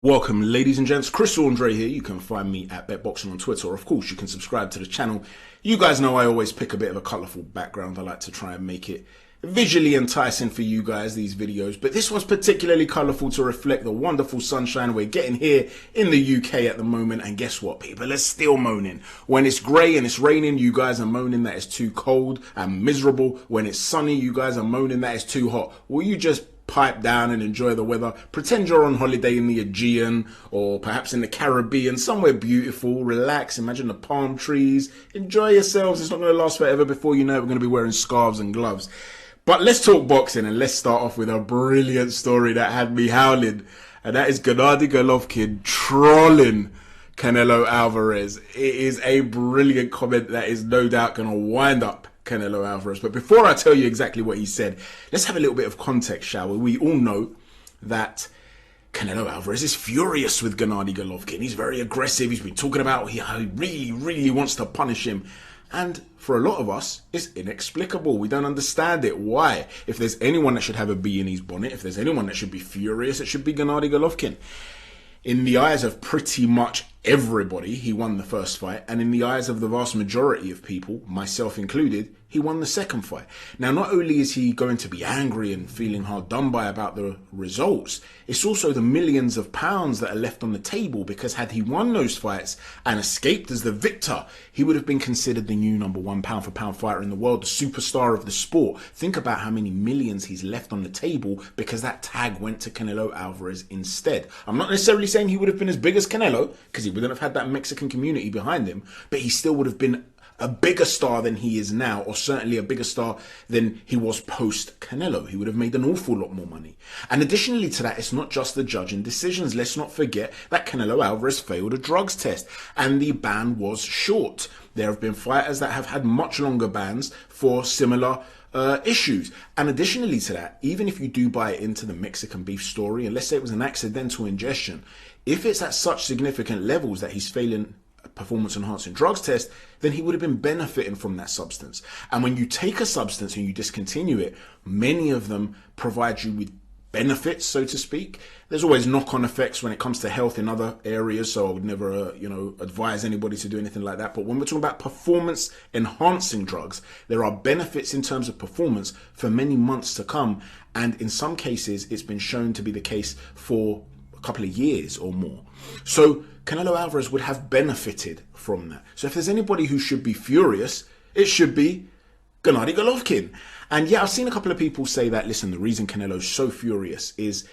Welcome, ladies and gents. Chris Andre here. You can find me at BetBoxing on Twitter, or of course you can subscribe to the channel. You guys know I always pick a bit of a colourful background. I like to try and make it visually enticing for you guys, these videos, but this one's particularly colourful to reflect the wonderful sunshine we're getting here in the UK at the moment. And guess what? People are still moaning. When it's grey and it's raining, you guys are moaning that it's too cold and miserable. When it's sunny, you guys are moaning that it's too hot. Will you just pipe down and enjoy the weather? Pretend you're on holiday in the Aegean or perhaps in the Caribbean, somewhere beautiful. Relax, imagine the palm trees, enjoy yourselves. It's not going to last forever. Before you know it, we're going to be wearing scarves and gloves. But let's talk boxing, and let's start off with a brilliant story that had me howling, and that is Gennady Golovkin trolling Canelo Alvarez. It is a brilliant comment that is no doubt going to wind up Canelo Alvarez. But before I tell you exactly what he said, let's have a little bit of context, shall we? We all know that Canelo Alvarez is furious with Gennady Golovkin. He's very aggressive. He's been talking about how he really wants to punish him. And for a lot of us, it's inexplicable. We don't understand it. Why? If there's anyone that should have a bee in his bonnet, if there's anyone that should be furious, it should be Gennady Golovkin. In the eyes of pretty much everybody, he won the first fight. And in the eyes of the vast majority of people, myself included, he won the second fight. Now, not only is he going to be angry and feeling hard done by about the results, it's also the millions of pounds that are left on the table, because had he won those fights and escaped as the victor, he would have been considered the new #1 pound for pound fighter in the world, the superstar of the sport. Think about how many millions he's left on the table because that tag went to Canelo Alvarez instead. I'm not necessarily saying he would have been as big as Canelo, because he wouldn't have had that Mexican community behind him, but he still would have been a bigger star than he is now, or certainly a bigger star than he was post Canelo. He would have made an awful lot more money. And additionally to that, it's not just the judging decisions. Let's not forget that Canelo Alvarez failed a drugs test and the ban was short. There have been fighters that have had much longer bans for similar issues. And additionally to that, even if you do buy into the Mexican beef story, and let's say it was an accidental ingestion, if it's at such significant levels that he's failing performance enhancing drugs test, then he would have been benefiting from that substance. And when you take a substance and you discontinue it, many of them provide you with benefits, so to speak. There's always knock-on effects when it comes to health in other areas, so I would never advise anybody to do anything like that. But when we're talking about performance enhancing drugs, there are benefits in terms of performance for many months to come, and in some cases it's been shown to be the case for a couple of years or more. So Canelo Alvarez would have benefited from that. So if there's anybody who should be furious, it should be Gennady Golovkin. And yeah, I've seen a couple of people say that, listen, the reason Canelo's so furious is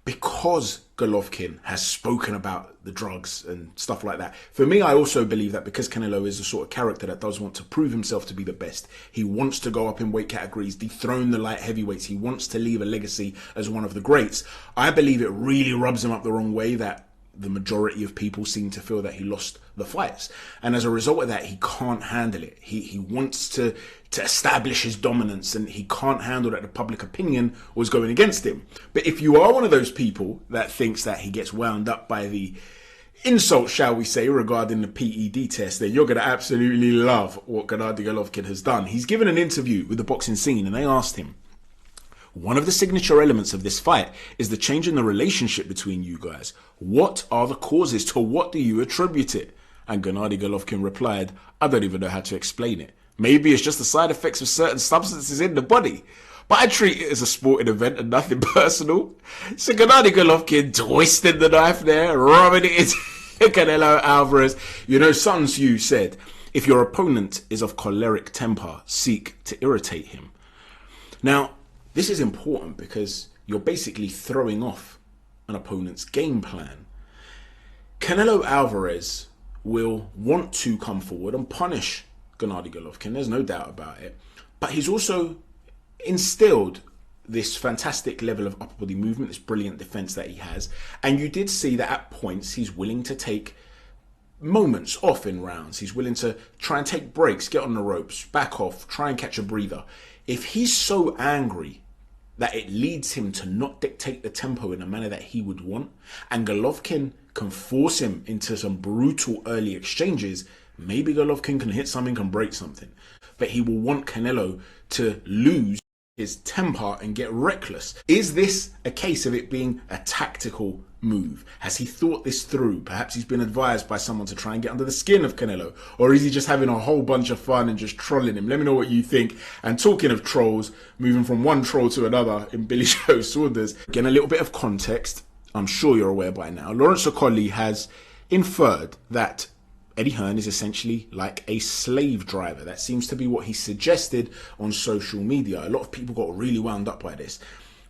because Golovkin has spoken about the drugs and stuff like that. For me, I also believe that because Canelo is the sort of character that does want to prove himself to be the best. He wants to go up in weight categories, dethrone the light heavyweights. He wants to leave a legacy as one of the greats. I believe it really rubs him up the wrong way that the majority of people seem to feel that he lost the fights, and as a result of that, he can't handle it. He wants to establish his dominance, and he can't handle that the public opinion was going against him. But if you are one of those people that thinks that he gets wound up by the insult, shall we say, regarding the PED test, then you're going to absolutely love what Gennady Golovkin has done. He's given an interview with the Boxing Scene, and they asked him, one of the signature elements of this fight is the change in the relationship between you guys. What are the causes? To what do you attribute it? And Gennady Golovkin replied, I don't even know how to explain it. Maybe it's just the side effects of certain substances in the body. But I treat it as a sporting event and nothing personal. So Gennady Golovkin twisted the knife there, rubbing it into Canelo Alvarez. You know, Sun Tzu said, if your opponent is of choleric temper, seek to irritate him. Now, this is important because you're basically throwing off an opponent's game plan. Canelo Alvarez will want to come forward and punish Gennady Golovkin, there's no doubt about it. But he's also instilled this fantastic level of upper body movement, this brilliant defense that he has. And you did see that at points he's willing to take moments off in rounds. He's willing to try and take breaks, get on the ropes, back off, try and catch a breather. If he's so angry that it leads him to not dictate the tempo in a manner that he would want, and Golovkin can force him into some brutal early exchanges, maybe Golovkin can hit something, can break something. But he will want Canelo to lose his temper and get reckless. Is this a case of it being a tactical move? Has he thought this through? Perhaps he's been advised by someone to try and get under the skin of Canelo, or is he just having a whole bunch of fun and just trolling him? Let me know what you think. And talking of trolls, moving from one troll to another in Billy Joe Saunders, again, a little bit of context. I'm sure you're aware by now. Lawrence Okoli has inferred that Eddie Hearn is essentially like a slave driver. That seems to be what he suggested on social media. A lot of people got really wound up by this.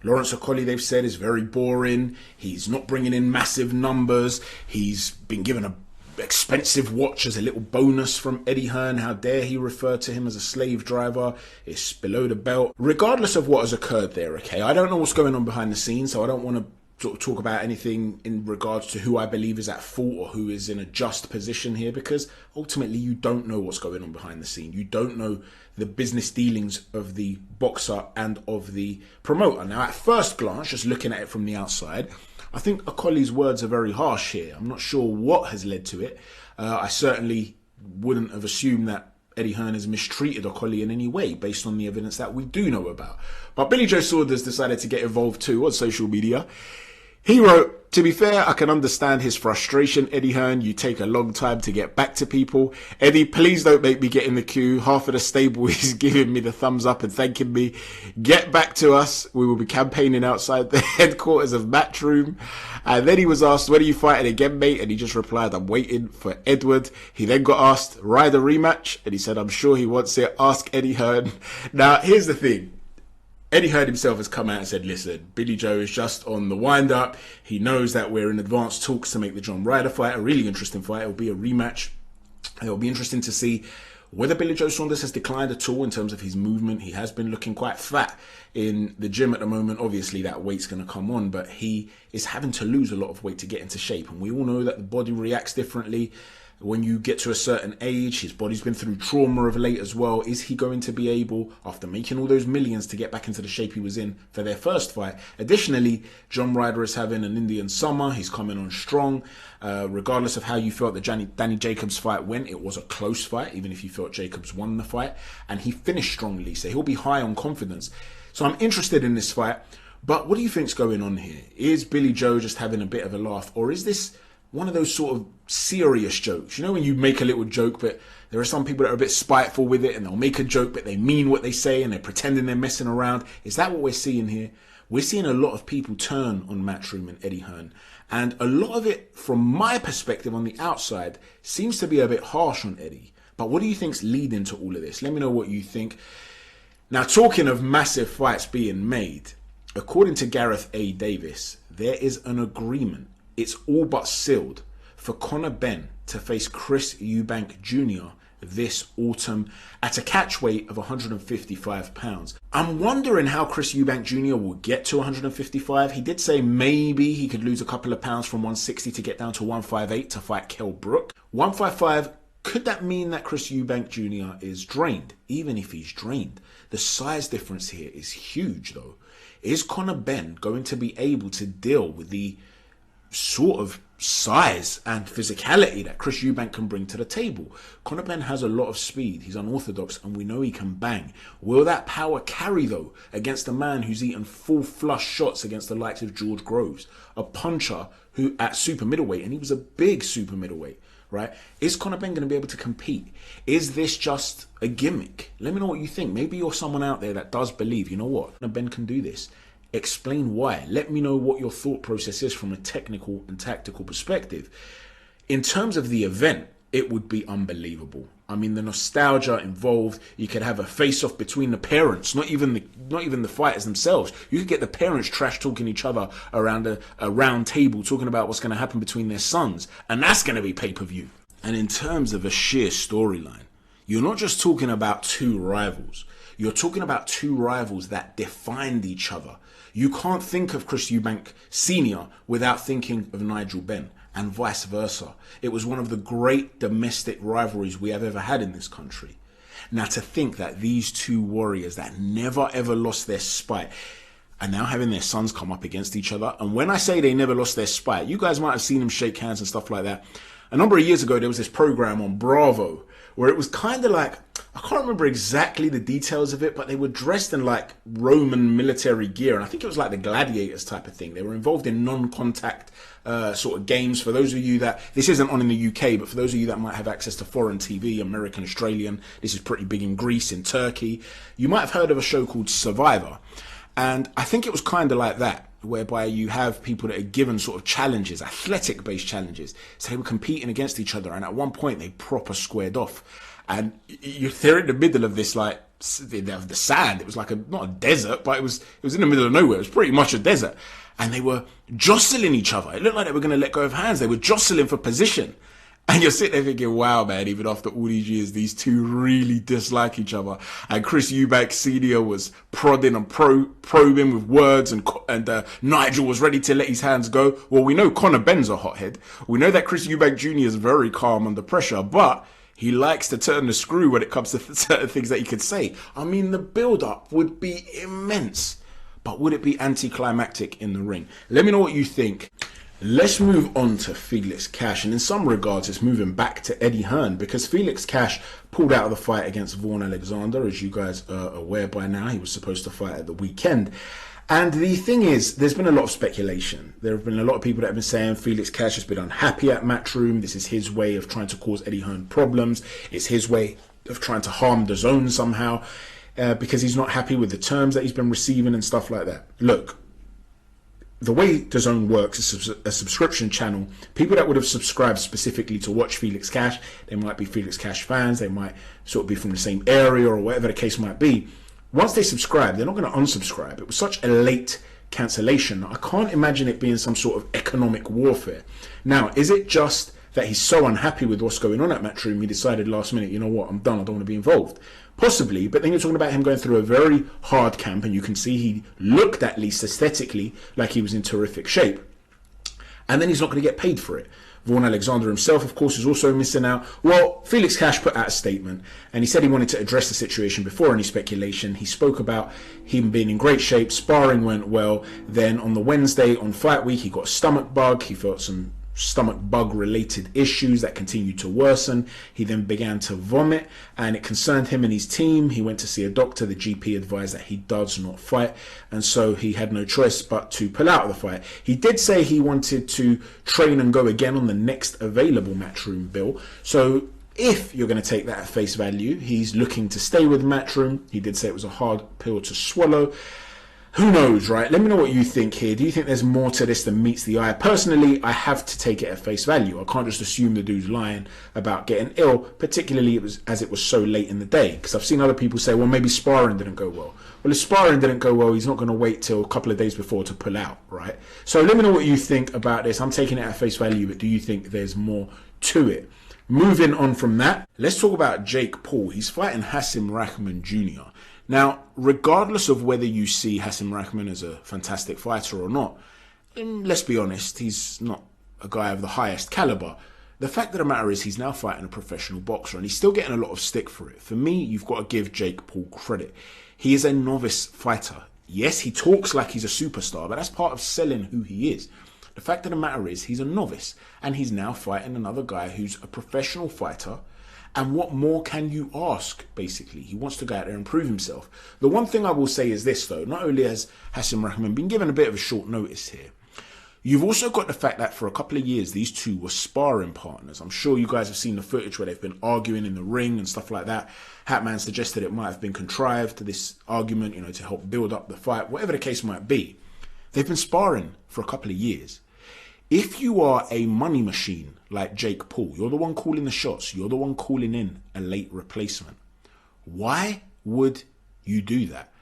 Lawrence Okoli, they've said, is very boring. He's not bringing in massive numbers. He's been given an expensive watch as a little bonus from Eddie Hearn. How dare he refer to him as a slave driver? It's below the belt. Regardless of what has occurred there, okay, I don't know what's going on behind the scenes, so I don't want to sort of talk about anything in regards to who I believe is at fault or who is in a just position here, because ultimately you don't know what's going on behind the scene. You don't know the business dealings of the boxer and of the promoter. Now, at first glance, just looking at it from the outside, I think Okoli's words are very harsh here. I'm not sure what has led to it. I certainly wouldn't have assumed that Eddie Hearn has mistreated Okoli in any way based on the evidence that we do know about. But Billy Joe Saunders decided to get involved too on social media. He wrote, "To be fair, I can understand his frustration, Eddie Hearn. You take a long time to get back to people. Eddie, please don't make me get in the queue. Half of the stable is giving me the thumbs up and thanking me. Get back to us. We will be campaigning outside the headquarters of Matchroom." And then he was asked, "When are you fighting again, mate?" And he just replied, "I'm waiting for Edward." He then got asked, "Ryder rematch?" And he said, "I'm sure he wants it. Ask Eddie Hearn." Now, here's the thing. Eddie Hearn himself has come out and said, listen, Billy Joe is just on the wind-up. He knows that we're in advanced talks to make the John Ryder fight a really interesting fight. It'll be a rematch. It'll be interesting to see whether Billy Joe Saunders has declined at all in terms of his movement. He has been looking quite fat in the gym at the moment. Obviously, that weight's going to come on, but he is having to lose a lot of weight to get into shape. And we all know that the body reacts differently when you get to a certain age. His body's been through trauma of late as well. Is he going to be able, after making all those millions, to get back into the shape he was in for their first fight? Additionally, John Ryder is having an Indian summer. He's coming on strong. Regardless of how you felt the Danny Jacobs fight went, it was a close fight, even if you felt Jacobs won the fight. And he finished strongly, so he'll be high on confidence. So I'm interested in this fight. But what do you think's going on here? Is Billy Joe just having a bit of a laugh? Or is this one of those sort of serious jokes? You know, when you make a little joke, but there are some people that are a bit spiteful with it, and they'll make a joke, but they mean what they say, and they're pretending they're messing around. Is that what we're seeing here? We're seeing a lot of people turn on Matchroom and Eddie Hearn. And a lot of it, from my perspective on the outside, seems to be a bit harsh on Eddie. But what do you think's leading to all of this? Let me know what you think. Now, talking of massive fights being made, according to Gareth A. Davis, there is an agreement. It's all but sealed for Conor Benn to face Chris Eubank Jr. this autumn at a catch weight of 155 pounds. I'm wondering how Chris Eubank Jr. will get to 155. He did say maybe he could lose a couple of pounds from 160 to get down to 158 to fight Kell Brook. 155, could that mean that Chris Eubank Jr. is drained? Even if he's drained, the size difference here is huge though. Is Conor Benn going to be able to deal with the sort of size and physicality that Chris Eubank can bring to the table? Conor Benn has a lot of speed. He's unorthodox, and we know he can bang. Will that power carry, though, against a man who's eaten full flush shots against the likes of George Groves, a puncher who at super middleweight, and he was a big super middleweight, right? Is Conor Benn going to be able to compete? Is this just a gimmick? Let me know what you think. Maybe you're someone out there that does believe, you know what, Conor Benn can do this. Explain why. Let me know what your thought process is from a technical and tactical perspective. In terms of the event, it would be unbelievable. I mean, the nostalgia involved. You could have a face-off between the parents, not even the fighters themselves. You could get the parents trash talking each other around a round table, talking about what's going to happen between their sons, and that's going to be pay-per-view. And in terms of a sheer storyline, you're not just talking about two rivals. You're talking about two rivals that defined each other. You can't think of Chris Eubank Sr. without thinking of Nigel Benn, and vice versa. It was one of the great domestic rivalries we have ever had in this country. Now, to think that these two warriors that never ever lost their spite are now having their sons come up against each other. And when I say they never lost their spite, you guys might have seen them shake hands and stuff like that. A number of years ago, there was this program on Bravo where it was kind of like, I can't remember exactly the details of it, but they were dressed in like Roman military gear, and I think it was like the gladiators type of thing. They were involved in non-contact sort of games. For those of you that, this isn't on in the UK, but for those of you that might have access to foreign TV, American, Australian, this is pretty big in Greece, in Turkey, you might have heard of a show called Survivor. And I think it was kind of like that, whereby you have people that are given sort of challenges, athletic-based challenges. So they were competing against each other, and at one point they proper squared off. And they're in the middle of this, like, the sand. It was like not a desert, but it was in the middle of nowhere. It was pretty much a desert. And they were jostling each other. It looked like they were going to let go of hands. They were jostling for position. And you're sitting there thinking, wow, man, even after all these years, these two really dislike each other. And Chris Eubank Sr. was prodding and probing with words, and Nigel was ready to let his hands go. Well, we know CONOR Benn's a hothead. We know that Chris Eubank Jr. is very calm under pressure, but he likes to turn the screw when it comes to certain things that he could say. I mean, the build-up would be immense, but would it be anticlimactic in the ring? Let me know what you think. Let's move on to Felix Cash, and in some regards it's moving back to EDDIE HEARN, because Felix Cash pulled out of the fight against Vaughn Alexander. As you guys are aware by now, he was supposed to fight at the weekend. And the thing is, there's been a lot of speculation. There have been a lot of people that have been saying Felix Cash has been unhappy at Matchroom. This is his way of trying to cause EDDIE HEARN problems. It's his way of trying to harm the zone somehow, because he's not happy with the terms that he's been receiving and stuff like that. Look, the way DAZN works is a subscription channel. People that would have subscribed specifically to watch Felix Cash, they might be Felix Cash fans, they might sort of be from the same area or whatever the case might be. Once they subscribe, they're not going to unsubscribe. It was such a late cancellation. I can't imagine it being some sort of economic warfare. Now, is it just that he's so unhappy with what's going on at Matchroom, he decided last minute, you know what, I'm done, I don't want to be involved? Possibly, but then you're talking about him going through a very hard camp, and you can see he looked, at least aesthetically, like he was in terrific shape. And then he's not going to get paid for it. Vaughn Alexander himself, of course, is also missing out. Well, Felix Cash put out a statement, and he said he wanted to address the situation before any speculation. He spoke about him being in great shape, sparring went well. Then on the Wednesday, on fight week, he got a stomach bug. He felt some stomach bug related issues that continued to worsen. He then began to vomit, and it concerned him and his team. He went to see a doctor. The GP advised that he does not fight, and so he had no choice but to pull out of the fight. He did say he wanted to train and go again on the next available Matchroom bill. So if you're going to take that at face value, he's looking to stay with Matchroom. He did say it was a hard pill to swallow. Who knows, right? Let me know what you think here. Do you think there's more to this than meets the eye? Personally, I have to take it at face value. I can't just assume the dude's lying about getting ill, particularly as it was so late in the day. Because I've seen other people say, well, maybe sparring didn't go well. Well, if sparring didn't go well, he's not going to wait till a couple of days before to pull out, right? So let me know what you think about this. I'm taking it at face value, but do you think there's more to it? Moving on from that, let's talk about Jake Paul. He's fighting Hassan Rahman Jr. Now, regardless of whether you see Hassan Rahman as a fantastic fighter or not, let's be honest, he's not a guy of the highest caliber. The fact of the matter is he's now fighting a professional boxer, and he's still getting a lot of stick for it. For me, you've got to give Jake Paul credit. He is a novice fighter. Yes, he talks like he's a superstar, but that's part of selling who he is. The fact of the matter is he's a novice, and he's now fighting another guy who's a professional fighter. And what more can you ask, basically? He wants to go out there and prove himself. The one thing I will say is this, though. Not only has Hassan Rahman been given a bit of a short notice here, you've also got the fact that for a couple of years, these two were sparring partners. I'm sure you guys have seen the footage where they've been arguing in the ring and stuff like that. Hatman suggested it might have been contrived, this argument, you know, to help build up the fight, whatever the case might be. They've been sparring for a couple of years. If you are a money machine like Jake Paul, you're the one calling the shots, you're the one calling in a late replacement, why would you do that?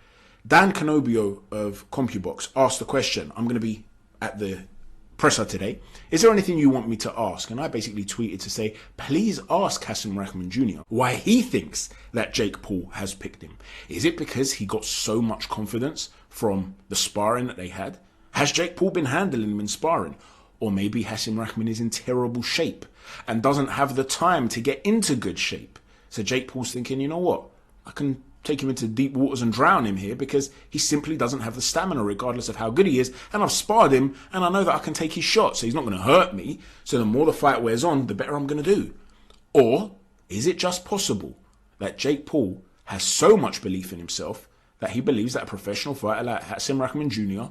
Dan Canobio of CompuBox asked the question, I'm going to be at the presser today, is there anything you want me to ask? And I basically tweeted to say, please ask Hassan Rahman Jr. why he thinks that Jake Paul has picked him. Is it because he got so much confidence from the sparring that they had? Has Jake Paul been handling him in sparring? Or maybe Hassan Rahman is in terrible shape and doesn't have the time to get into good shape. So Jake Paul's thinking, you know what? I can take him into deep waters and drown him here because he simply doesn't have the stamina regardless of how good he is. And I've sparred him and I know that I can take his shot. So he's not going to hurt me. So the more the fight wears on, the better I'm going to do. Or is it just possible that Jake Paul has so much belief in himself that he believes that a professional fighter like Hassan Rahman Jr.,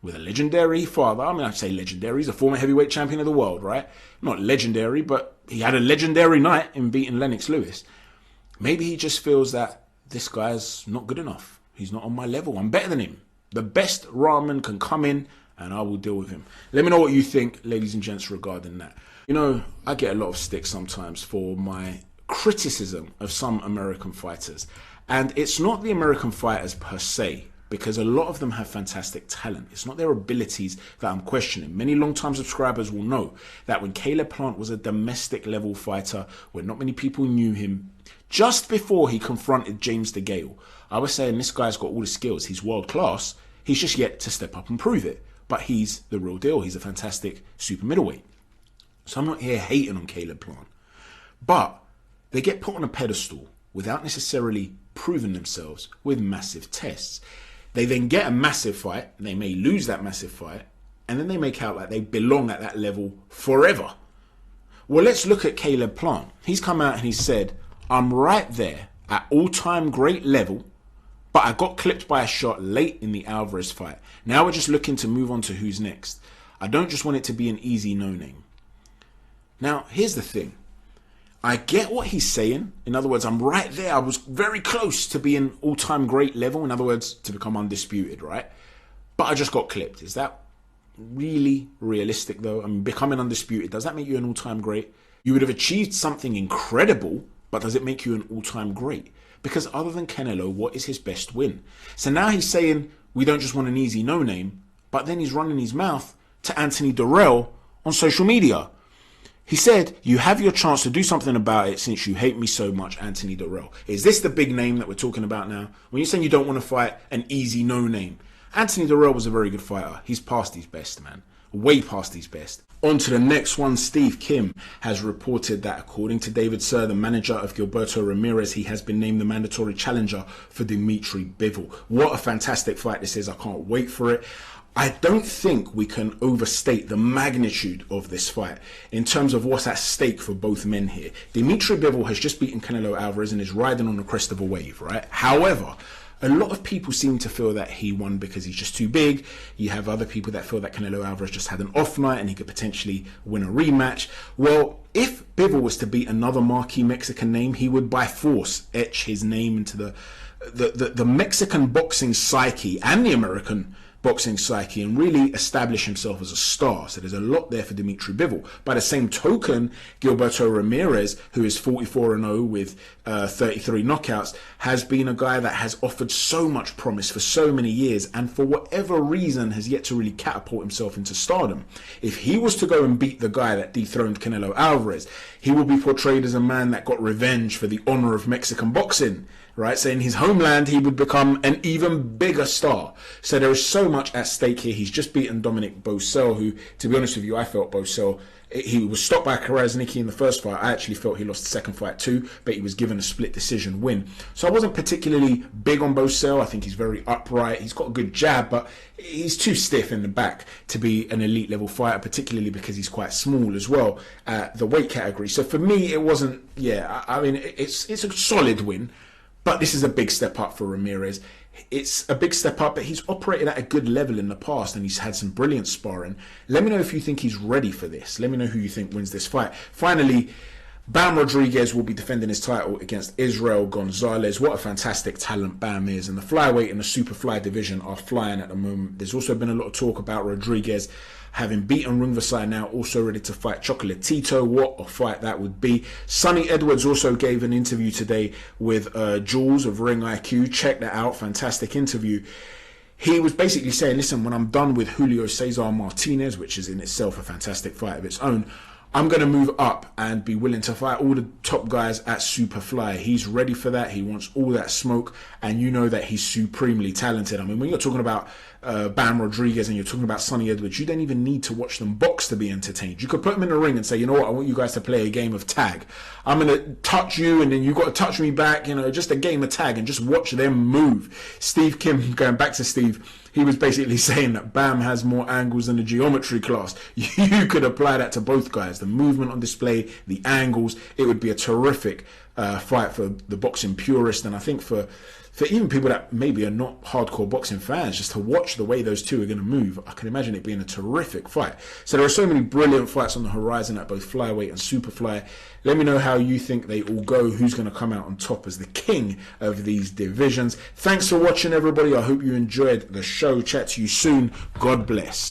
with a legendary father, I mean, I'd say legendary, he's a former heavyweight champion of the world, right? Not legendary, but he had a legendary night in beating Lennox Lewis. Maybe he just feels that this guy's not good enough. He's not on my level. I'm better than him. The best Rahman can come in and I will deal with him. Let me know what you think, ladies and gents, regarding that. You know, I get a lot of stick sometimes for my criticism of some American fighters. And it's not the American fighters per se, because a lot of them have fantastic talent. It's not their abilities that I'm questioning. Many long-time subscribers will know that when Caleb Plant was a domestic level fighter, when not many people knew him, just before he confronted James DeGale, I was saying this guy's got all the skills. He's world class. He's just yet to step up and prove it. But he's the real deal. He's a fantastic super middleweight. So I'm not here hating on Caleb Plant. But they get put on a pedestal without necessarily proving themselves with massive tests. They then get a massive fight, they may lose that massive fight, and then they make out like they belong at that level forever. Well, let's look at Caleb Plant. He's come out and he said, I'm right there at all-time great level, but I got clipped by a shot late in the Alvarez fight. Now we're just looking to move on to who's next. I don't just want it to be an easy no-name. Now, here's the thing. I get what he's saying. In other words, I'm right there. I was very close to being all-time great level. In other words, to become undisputed, right? But I just got clipped. Is that really realistic, though? I mean, becoming undisputed, does that make you an all-time great? You would have achieved something incredible, but does it make you an all-time great? Because other than Canelo, what is his best win? So now he's saying, we don't just want an easy no-name, but then he's running his mouth to Anthony Dirrell on social media. He said, you have your chance to do something about it since you hate me so much, Anthony Dirrell. Is this the big name that we're talking about now? When you're saying you don't want to fight an easy no-name. Anthony Dirrell was a very good fighter. He's past his best, man. Way past his best. On to the next one. Steve Kim has reported that according to David Sir, the manager of Gilberto Ramirez, he has been named the mandatory challenger for Dimitry Bivol. What a fantastic fight this is. I can't wait for it. I don't think we can overstate the magnitude of this fight in terms of what's at stake for both men here. Dimitry Bivol has just beaten Canelo Alvarez and is riding on the crest of a wave, right? However, a lot of people seem to feel that he won because he's just too big. You have other people that feel that Canelo Alvarez just had an off night and he could potentially win a rematch. Well, if Bivol was to beat another marquee Mexican name, he would by force etch his name into the Mexican boxing psyche and the American boxing psyche and really establish himself as a star. So there's a lot there for Dimitry Bivol. By the same token, Gilberto Ramirez, who is 44-0 with 33 knockouts, has been a guy that has offered so much promise for so many years and for whatever reason has yet to really catapult himself into stardom. If he was to go and beat the guy that dethroned Canelo Alvarez, he will be portrayed as a man that got revenge for the honor of Mexican boxing. Right, so in his homeland, he would become an even bigger star. So there is so much at stake here. He's just beaten Dominic Bosel, who, to be honest with you, I felt Bosel, he was stopped by Krasniqi in the first fight. I actually felt he lost the second fight too, but he was given a split decision win. So I wasn't particularly big on Bosel. I think he's very upright. He's got a good jab, but he's too stiff in the back to be an elite level fighter, particularly because he's quite small as well at the weight category. So for me, it wasn't, I mean, it's a solid win. But this is a big step up for Ramirez. It's a big step up, but he's operated at a good level in the past and he's had some brilliant sparring. Let me know if you think he's ready for this. Let me know who you think wins this fight. Finally, Bam Rodriguez will be defending his title against Israel Gonzalez. What a fantastic talent Bam is. And the flyweight and the superfly division are flying at the moment. There's also been a lot of talk about Rodriguez having beaten Rungvisai, now also ready to fight Chocolatito. What a fight that would be. Sonny Edwards also gave an interview today with Jules of Ring IQ. Check that out. Fantastic interview. He was basically saying, listen, when I'm done with Julio Cesar Martinez, which is in itself a fantastic fight of its own, I'm going to move up and be willing to fight all the top guys at Superfly. He's ready for that. He wants all that smoke. And you know that he's supremely talented. I mean, when you're talking about Bam Rodriguez and you're talking about Sonny Edwards, you don't even need to watch them box to be entertained. You could put them in the ring and say, you know what, I want you guys to play a game of tag. I'm going to touch you and then you've got to touch me back, you know, just a game of tag and just watch them move. Steve Kim, going back to Steve, he was basically saying that Bam has more angles than the geometry class. You could apply that to both guys. The movement on display, the angles, it would be a terrific fight for the boxing purist, and I think for even people that maybe are not hardcore boxing fans, just to watch the way those two are going to move, I can imagine it being a terrific fight. So there are so many brilliant fights on the horizon at both flyweight and superfly. Let me know how you think they all go, who's going to come out on top as the king of these divisions. Thanks for watching, everybody. I hope you enjoyed the show. Chat to you soon. God bless.